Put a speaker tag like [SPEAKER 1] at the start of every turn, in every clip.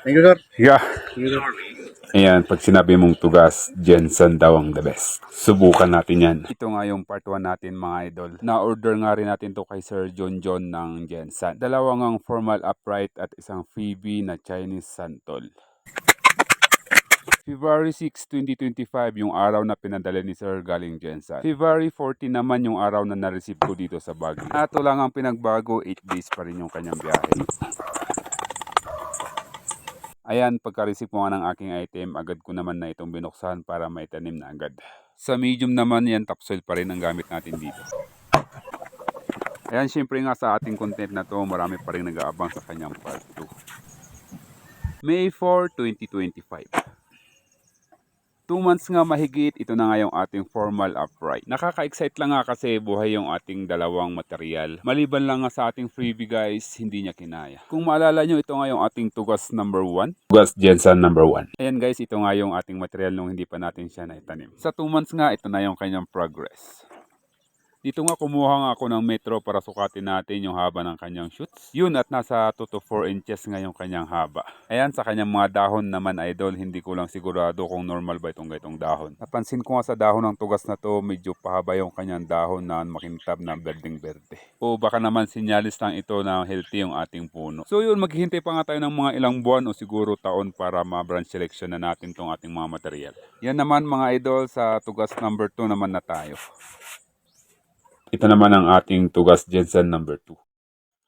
[SPEAKER 1] Thank you, sir.
[SPEAKER 2] Yeah.
[SPEAKER 1] Thank you, sir.
[SPEAKER 2] Ayan, pag sinabi mong tugas, Jensen daw ang the best. Subukan natin yan. Ito nga yung part 1 natin mga idol. Na-order nga rin natin to kay Sir John John ng Jensen. Dalawang ang formal upright at isang freebie na Chinese santol. February 6, 2025 yung araw na pinadala ni Sir galing Jensen. February 14 naman yung araw na na-receive ko dito sa Baguio. Ato lang ang pinagbago, 8 days pa rin yung kanyang biyahe. Ayan, pagka-receive ko nga ng aking item, agad ko naman na itong binuksan para maitanim na agad. Sa medium naman yan, topsoil pa rin ang gamit natin dito. Ayan, syempre nga sa ating content na to, marami pa rin nag-aabang sa kanyang part 2. May 4, 2025. 2 months nga mahigit, ito na nga yung ating formal upright. Nakaka-excite lang nga kasi buhay yung ating dalawang material. Maliban lang nga sa ating freebie guys, hindi niya kinaya. Kung maalala nyo, ito nga yung ating tugas number 1. Tugas Jensen number 1. Ayan guys, ito nga yung ating material nung hindi pa natin siya naitanim. Sa 2 months nga, ito na yung kanyang progress. Dito nga kumuha nga ako ng metro para sukatin natin yung haba ng kanyang shoots. Yun at nasa 2 to 4 inches nga yung kanyang haba. Ayan sa kanyang mga dahon naman idol, hindi ko lang sigurado kung normal ba itong gaitong dahon. Napansin ko nga sa dahon ng tugas na to, medyo pahaba yung kanyang dahon na makintab na berdeng berde. O baka naman sinyalis lang ito na healthy yung ating puno. So yun, maghihintay pa nga tayo ng mga ilang buwan o siguro taon para ma-branch selection na natin tong ating mga material. Yan naman mga idol, sa tugas number 2 naman na tayo. Ito naman ang ating tugas Jensen number 2.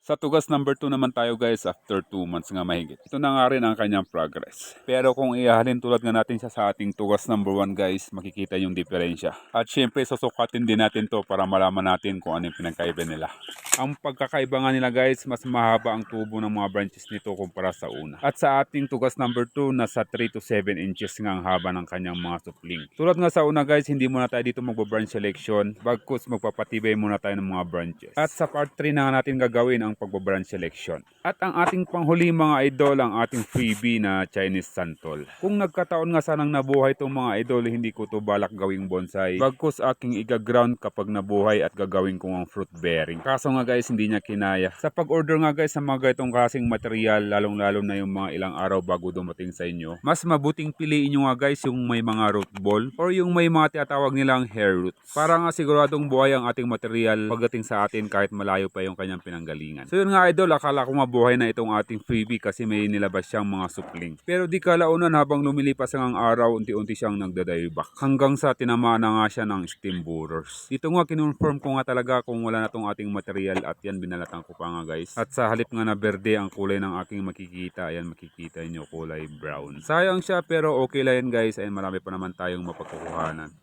[SPEAKER 2] Sa tugas number 2 naman tayo guys, after 2 months nga mahigit. Ito na nga rin ang kanyang progress. Pero kung ihahalin tulad nga natin siya sa ating tugas number 1 guys, makikita yung diferensya. At syempre susukatin din natin to para malaman natin kung ano yung pinagkaiba nila. Ang pagkakaiba nga nila guys, mas mahaba ang tubo ng mga branches nito kumpara sa una. At sa ating tugas number 2, nasa 3 to 7 inches nga ang haba ng kanyang mga supling. Tulad nga sa una guys, hindi muna tayo dito magbo-branch selection, bagkus magpapatibay muna tayo ng mga branches. At sa part 3 na natin gagawin ang pagbabranch selection. At ang ating panghuli mga idol, ang ating freebie na Chinese santol. Kung nagkataon nga sanang nabuhay itong mga idol, hindi ko to balak gawing bonsai. Bagkus aking iga-ground kapag nabuhay at gagawin ko ang fruit bearing. Kaso nga guys, hindi niya kinaya. Sa pag-order nga guys sa mga ganitong klaseng material, lalong-lalo na yung mga ilang araw bago dumating sa inyo, mas mabuting piliin nyo nga guys yung may mga root ball or yung may mga tinatawag nilang hair roots. Para nga siguradong buhay ang ating material pagdating sa atin kahit malayo pa yung kanyang pinanggalingan. So yun nga idol, akala ko mabuhay na itong ating freebie kasi may nilabas siyang mga supling. Pero di kalaunan habang lumilipas ang araw, unti-unti siyang nagdadayback. Hanggang sa tinamaan na nga siya ng stem borers. Dito nga kinonfirm ko nga talaga kung wala na itong ating material at yan binalatan ko pa nga guys. At sa halip nga na berde ang kulay ng aking makikita, ayan makikita nyo kulay brown. Sayang siya pero okay lang yan guys, ayan marami pa naman tayong mapagkukuhanan.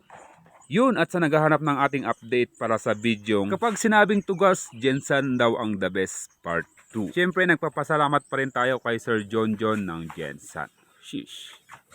[SPEAKER 2] Yun, at sa naghahanap ng ating update para sa video, kapag sinabing tugas, Jensen daw ang the best part 2. Siyempre nagpapasalamat pa rin tayo kay Sir John John ng Jensen. Sheesh.